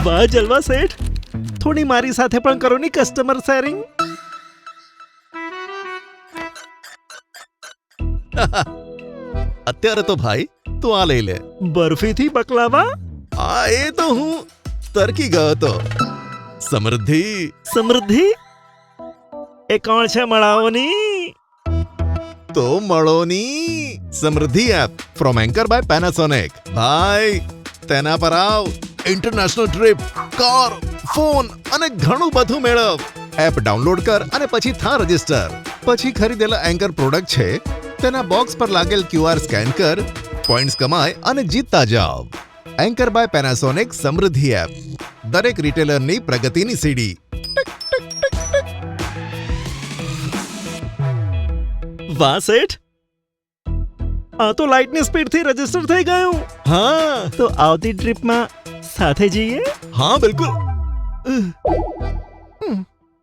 વાહ જલવા શેઠ, થોડી મારી સાથે પણ કરો ની કસ્ટમર શેરિંગ. અત્યારે તો ભાઈ તું આ લઈ લે. બરફીથી બકલાવા. આ એ તો હું તરકી ગયો હતો. સમૃદ્ધિ. સમૃદ્ધિ એ કોણ છે મળાવોની? તો મળોની Samriddhi app from Anchor by Panasonic. ભાઈ તેના પર આવ, ઇન્ટરનેશનલ ટ્રીપ, કાર, ફોન અને ઘણું બધું મેળવ. એપ ડાઉનલોડ કર અને પછી થા રજિસ્ટર. પછી ખરીદેલા એન્કર પ્રોડક્ટ છે તેના બોક્સ પર લાગેલ QR સ્કેન કર, પોઈન્ટ્સ કમાય અને જીતતા જાવ. એન્કર બાય પેનાસોનિક સમૃદ્ધિ એપ, દરેક રિટેલરની પ્રગતિની સીડી. વાહ શેઠ, આ તો લાઇટની સ્પીડથી રજીસ્ટર થઈ ગયું. હા તો આવતી ટ્રીપમાં સાથે જઈએ. હા બિલકુલ.